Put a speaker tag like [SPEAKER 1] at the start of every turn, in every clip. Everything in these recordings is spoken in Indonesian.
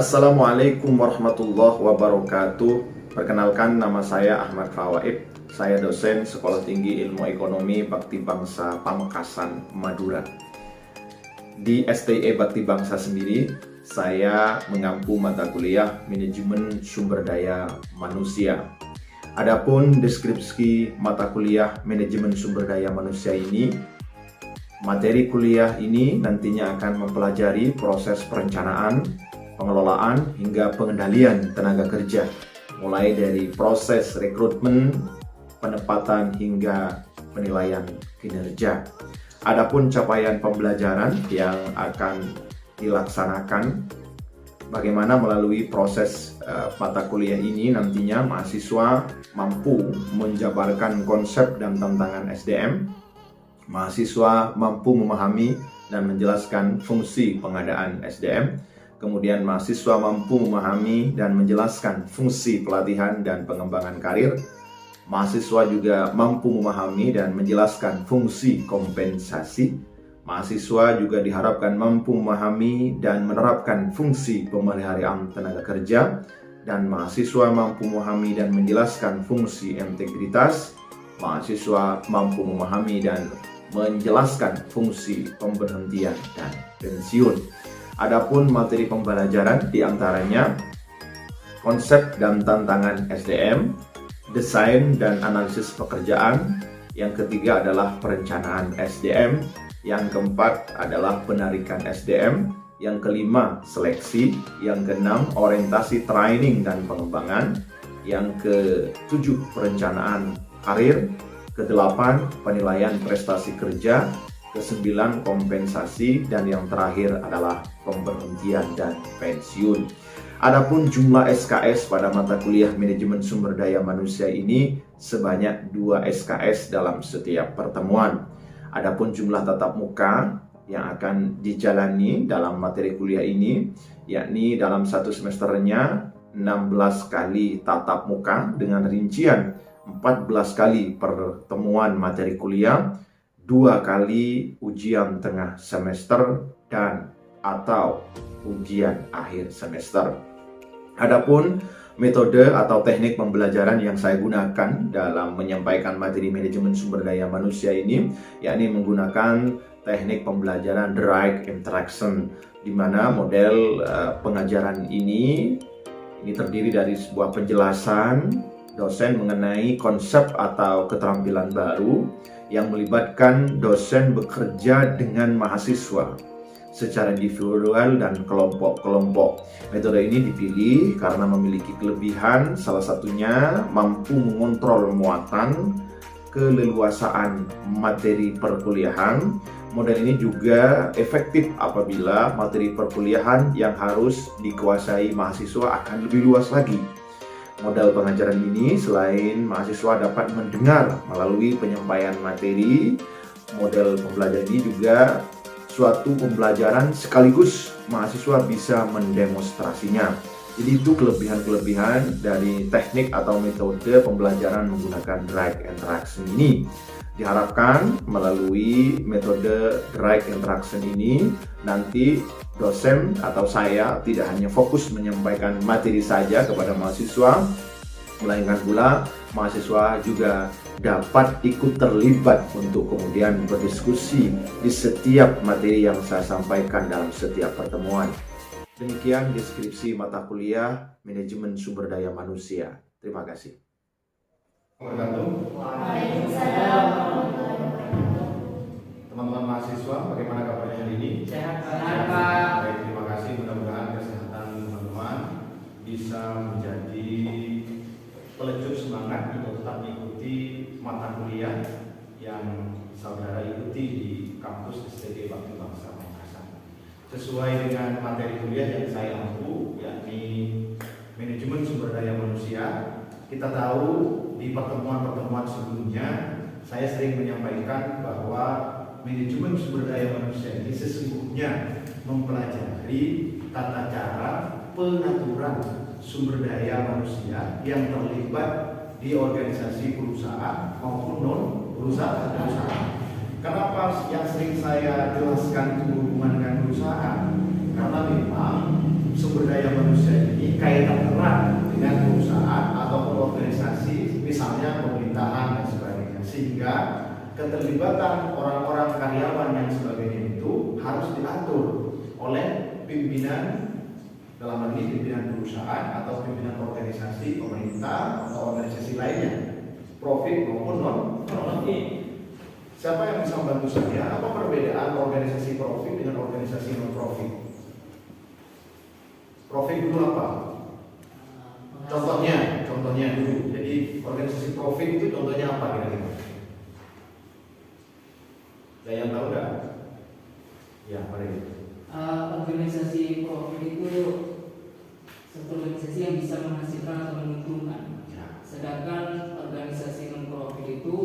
[SPEAKER 1] Assalamualaikum warahmatullahi wabarakatuh. Perkenalkan, nama saya Ahmad Fawaid. Saya dosen Sekolah Tinggi Ilmu Ekonomi Bakti Bangsa Pamekasan, Madura. Di STE Bakti Bangsa sendiri, saya mengampu mata kuliah Manajemen Sumber Daya Manusia. Adapun deskripsi mata kuliah Manajemen Sumber Daya Manusia ini, materi kuliah ini nantinya akan mempelajari proses perencanaan, pengelolaan hingga pengendalian tenaga kerja, mulai dari proses rekrutmen, penempatan hingga penilaian kinerja. Adapun capaian pembelajaran yang akan dilaksanakan, bagaimana melalui proses mata kuliah ini nantinya mahasiswa mampu menjabarkan konsep dan tantangan SDM, mahasiswa mampu memahami dan menjelaskan fungsi pengadaan SDM, kemudian mahasiswa mampu memahami dan menjelaskan fungsi pelatihan dan pengembangan karir. Mahasiswa juga mampu memahami dan menjelaskan fungsi kompensasi. Mahasiswa juga diharapkan mampu memahami dan menerapkan fungsi pemeliharaan tenaga kerja. Dan mahasiswa mampu memahami dan menjelaskan fungsi integritas. Mahasiswa mampu memahami dan menjelaskan fungsi pemberhentian dan pensiun. Adapun materi pembelajaran diantaranya konsep dan tantangan SDM, desain dan analisis pekerjaan, yang ketiga adalah perencanaan SDM, yang keempat adalah penarikan SDM, yang kelima seleksi, yang keenam orientasi training dan pengembangan, yang ketujuh perencanaan karir, kedelapan penilaian prestasi kerja, ke-9 kompensasi, dan yang terakhir adalah pemberhentian dan pensiun. Adapun jumlah SKS pada mata kuliah Manajemen Sumber Daya Manusia ini sebanyak 2 SKS dalam setiap pertemuan. Adapun jumlah tatap muka yang akan dijalani dalam materi kuliah ini, yakni dalam satu semesternya 16 kali tatap muka dengan rincian 14 kali pertemuan materi kuliah, 2 kali ujian tengah semester dan atau ujian akhir semester. Adapun metode atau teknik pembelajaran yang saya gunakan dalam menyampaikan materi manajemen sumber daya manusia ini, yakni menggunakan teknik pembelajaran direct interaction, di mana model pengajaran ini terdiri dari sebuah penjelasan dosen mengenai konsep atau keterampilan baru yang melibatkan dosen bekerja dengan mahasiswa secara individual dan kelompok-kelompok. Metode ini dipilih karena memiliki kelebihan, salah satunya mampu mengontrol muatan, keleluasaan materi perkuliahan. Model ini juga efektif apabila materi perkuliahan yang harus dikuasai mahasiswa akan lebih luas lagi. Model pengajaran ini selain mahasiswa dapat mendengar melalui penyampaian materi, model pembelajaran ini juga suatu pembelajaran sekaligus mahasiswa bisa mendemonstrasinya. Jadi itu kelebihan-kelebihan dari teknik atau metode pembelajaran menggunakan direct interaction ini. Diharapkan melalui metode direct interaction ini nanti dosen atau saya tidak hanya fokus menyampaikan materi saja kepada mahasiswa, melainkan pula mahasiswa juga dapat ikut terlibat untuk kemudian berdiskusi di setiap materi yang saya sampaikan dalam setiap pertemuan. Demikian deskripsi mata kuliah Manajemen Sumber Daya Manusia. Terima kasih.
[SPEAKER 2] Waalaikumsalam.
[SPEAKER 3] Teman-teman mahasiswa, bagaimana kabarnya hari ini?
[SPEAKER 2] Sehat, Pak.
[SPEAKER 3] Baik, terima kasih. Mudah-mudahan kesehatan teman-teman bisa menjadi pelecut semangat untuk tetap mengikuti mata kuliah yang saudara ikuti di kampus STE Bakti Bangsa Pamekasan. Sesuai dengan materi kuliah yang saya ampu, yakni Manajemen Sumber Daya Manusia. Kita tahu di pertemuan-pertemuan sebelumnya saya sering menyampaikan bahwa manajemen sumber daya manusia ini sesungguhnya mempelajari tata cara pengaturan sumber daya manusia yang terlibat di organisasi perusahaan maupun non perusahaan. Kenapa yang sering saya jelaskan itu berhubungan dengan perusahaan? Karena memang sumber daya manusia ini kaitan erat dengan perusahaan ataupun organisasi, misalnya pemerintahan dan sebagainya, sehingga keterlibatan orang-orang karyawan yang sebagainya itu harus diatur oleh pimpinan, dalam hal ini pimpinan perusahaan atau pimpinan organisasi pemerintah atau organisasi lainnya, profit maupun non-profit. Siapa yang bisa membantu saya? Apa perbedaan organisasi profit dengan organisasi non-profit? Profit dulu apa? Contohnya dulu. Jadi organisasi profit itu contohnya apa kira-kira? Ada yang tahu nggak? Ya, mari.
[SPEAKER 2] Organisasi profit itu satu organisasi yang bisa menghasilkan atau menguntungkan.
[SPEAKER 3] Ya.
[SPEAKER 2] Sedangkan organisasi non profit itu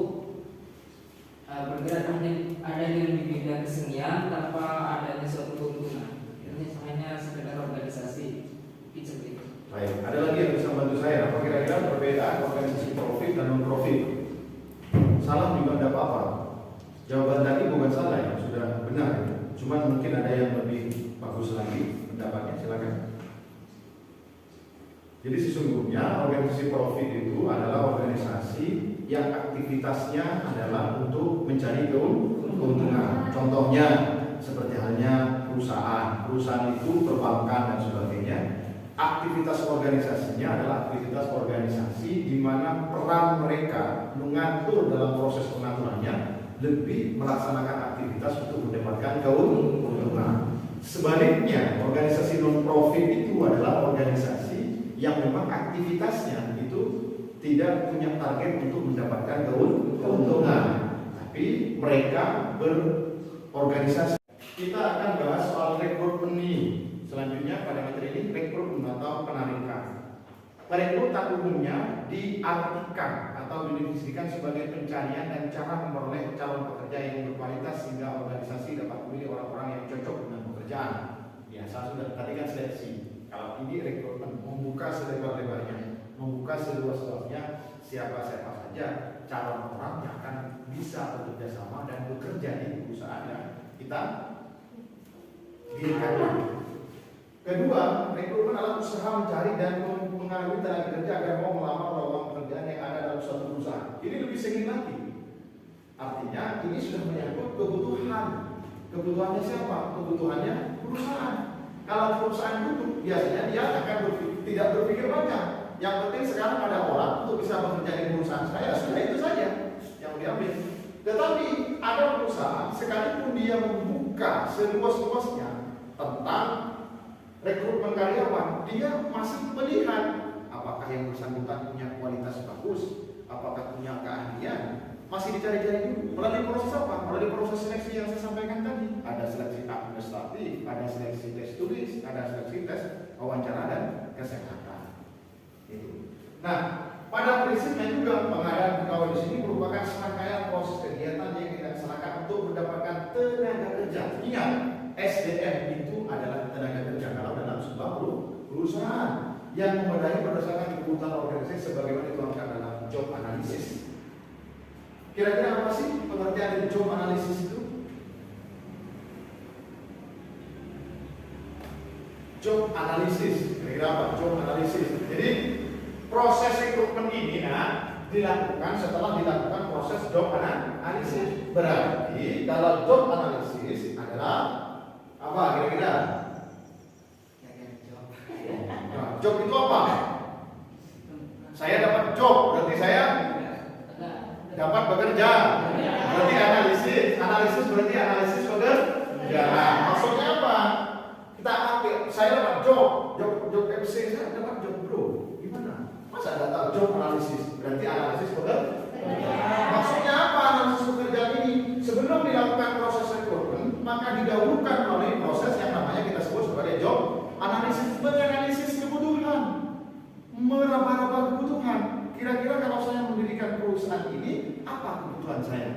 [SPEAKER 2] bergerak ada dengan bidang kesenian tanpa adanya suatu keuntungan. Ini hanya sekedar organisasi. Seperti itu.
[SPEAKER 3] Baik, ada lagi yang bisa bantu saya? Apa kira-kira perbedaan organisasi profit dan non profit? Salah juga tidak apa-apa. Jawaban tadi bukan salah ya, sudah benar. Cuma mungkin ada yang lebih bagus lagi pendapatnya, silakan. Jadi sesungguhnya organisasi profit itu adalah organisasi yang aktivitasnya adalah untuk mencari keuntungan. Contohnya seperti halnya perusahaan itu perbankan dan sebagainya. Aktivitas organisasinya adalah aktivitas organisasi di mana peran mereka mengatur dalam proses pengaturannya lebih melaksanakan aktivitas untuk mendapatkan keuntungan. Sebaliknya, organisasi non-profit itu adalah organisasi yang memang aktivitasnya itu tidak punya target untuk mendapatkan keuntungan, tapi mereka berorganisasi. Kita akan bahas soal rekrutmen ini. Selanjutnya pada materi ini rekrutmen atau penarikan. Perekrutan umumnya diartikan atau didefinisikan sebagai pencarian dan cara memperoleh calon pekerja yang berkualitas sehingga organisasi dapat memilih orang-orang yang cocok dengan pekerjaan. Ya, saya sudah tadi kan seleksi. Kalau ini rekrutmen, membuka selebar-lebarnya, membuka seluas-luasnya siapa-siapa saja calon orang yang akan bisa bekerja sama dan bekerja di perusahaan yang kita dirikan. Kedua, rekrutmen adalah usaha mencari dan mengambil tenaga kerja agar mau melamar lowongan pekerjaan yang ada dalam suatu perusahaan. Ini lebih sengit lagi. Artinya ini sudah menyangkut kebutuhan. Kebutuhannya siapa? Kebutuhannya perusahaan. Kalau perusahaan tutup, biasanya dia akan tidak berpikir banyak. Yang penting sekarang ada orang untuk bisa bekerja di perusahaan saya, sudah itu saja yang diambil. Tetapi ada perusahaan sekalipun dia membuka seluas-luasnya tentang rekrutmen karyawan, dia masih melihat apakah yang bersangkutan punya kualitas bagus, apakah punya keahlian, masih dicari-cari dulu. Melalui proses apa? Melalui proses seleksi yang saya sampaikan tadi. Ada seleksi administratif, ada seleksi tes tulis, ada seleksi tes wawancara dan kesehatan. Itu. Nah, pada prinsipnya juga pengadaan pegawai di sini merupakan serangkaian proses kegiatan yang dilaksanakan untuk mendapatkan tenaga kerja. Ingat, SDM itu adalah tenaga kerja kalau dalam sebuah perusahaan yang memadai berdasarkan kebutuhan organisasi sebagaimana dituangkan dalam job analysis. Kira-kira apa sih pengertian dari job analysis itu? Job analysis, kira-kira apa? Job analysis. Jadi proses rekrutmen ini dilakukan setelah dilakukan proses job analysis. Berarti kalau job analysis adalah apa kira-kira? Job itu apa? Saya dapat job, berarti saya dapat bekerja. Berarti analisis berarti analisis bekerja. Maksudnya apa? Kita ambil, saya dapat job FC, saya dapat job bro. Gimana? Masa ada tahu job analisis? Berarti analisis bekerja. Maksudnya apa analisis bekerja ini? Sebelum dilakukan proses rekrutmen, maka didahulukan melalui proses yang namanya kita sebut sebagai job analisis, menganalisis kebutuhan, meraba-raba kebutuhan. Kira-kira kalau saya mendirikan perusahaan ini, apa kebutuhan saya?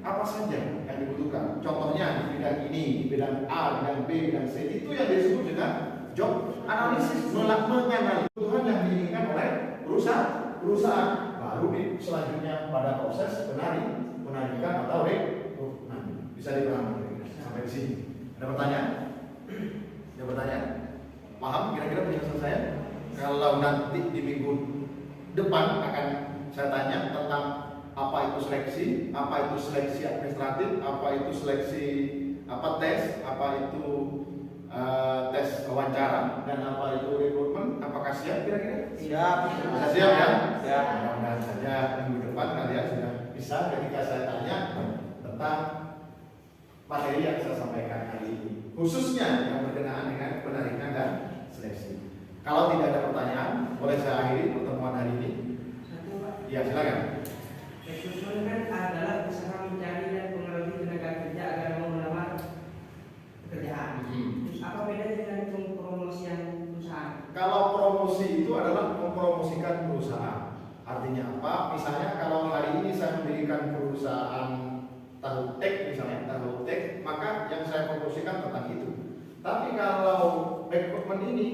[SPEAKER 3] Apa saja yang dibutuhkan? Contohnya di bidang ini, di bidang A, bidang B, bidang C, itu yang disebut dengan job analisis, menganalisis kebutuhan yang diinginkan oleh perusahaan. Baru selanjutnya pada proses penarikan atau rekrutmen. Bisa dipahami sampai di sini. Ada pertanyaan? Ada pertanyaan? Paham kira-kira? apa itu seleksi administratif, apa itu seleksi tes, apa itu tes wawancara, dan apa itu rekrutmen. Apakah siap kira-kira?
[SPEAKER 4] Siap.
[SPEAKER 3] Sudah siap ya?
[SPEAKER 4] Siap.
[SPEAKER 3] Mudah-mudahan saja minggu depan kalian sudah bisa ketika saya tanya tentang materi yang saya sampaikan hari ini, khususnya yang berkenaan dengan penarikan dan seleksi. Kalau tidak ada pertanyaan, boleh saya akhiri pertemuan hari ini.
[SPEAKER 4] Satu, Pak.
[SPEAKER 3] Ya, silakan.
[SPEAKER 4] Rekrutmen kan adalah usaha mencari dan mengerti tenaga kerja agar mau melamar pekerjaan. Terus apa bedanya dengan pempromosian perusahaan?
[SPEAKER 3] Kalau promosi itu adalah mempromosikan perusahaan. Artinya apa? Misalnya kalau hari ini saya mendirikan perusahaan tahu tek, misalnya tahu tek, maka yang saya promosikan tentang itu. Tapi kalau rekrutmen ini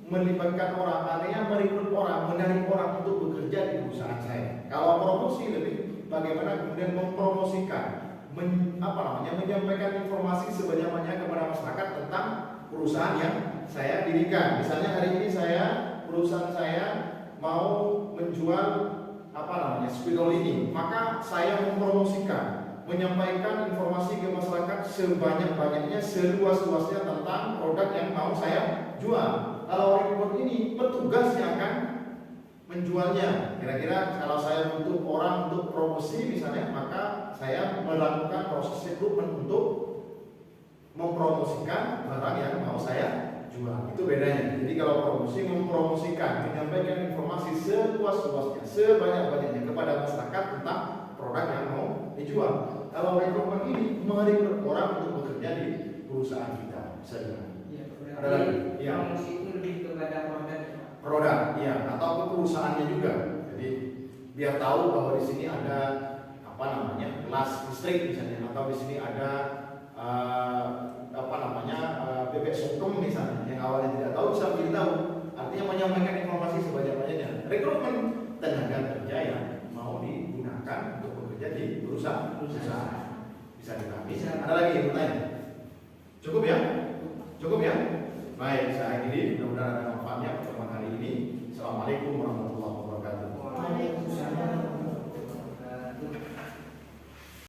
[SPEAKER 3] melibatkan orang, artinya merekrut orang, menarik orang untuk bekerja di perusahaan saya. Kalau promosi lebih bagaimana kemudian mempromosikan, menyampaikan informasi sebanyak-banyaknya kepada masyarakat tentang perusahaan yang saya dirikan. Misalnya hari ini perusahaan saya mau menjual spidol ini, maka saya mempromosikan, menyampaikan informasi ke masyarakat sebanyak-banyaknya, seluas-luasnya tentang produk yang mau saya jual. Kalau rekrut ini petugas yang akan menjualnya. Kira-kira kalau saya butuh orang untuk promosi misalnya, maka saya melakukan proses rekrutmen untuk mempromosikan barang yang mau saya jual. Itu bedanya. Jadi kalau promosi mempromosikan, menyampaikan informasi seluas-luasnya, sebanyak-banyaknya kepada masyarakat tentang produk yang mau dijual. Kalau rekrutmen ini merekrut orang untuk bekerja di perusahaan kita.
[SPEAKER 4] Ya,
[SPEAKER 3] Ada lagi? Ya.
[SPEAKER 4] Promosi itu lebih kepada
[SPEAKER 3] Produk, ya, atau ke perusahaannya juga. Jadi biar tahu bahwa di sini ada kelas listrik misalnya, atau di sini ada bebek sungkem misalnya, yang awalnya tidak tahu bisa beritahu. Artinya menyampaikan informasi sebanyak-banyaknya. Rekrutmen tenaga kerja yang mau digunakan untuk bekerja di perusahaan. Bisa dipahami. Ada lagi yang bertanya? Cukup ya? Cukup ya? Baik, saya akhiri. Mudah-mudahan ada manfaatnya pertemuan hari ini. Assalamualaikum warahmatullahi wabarakatuh.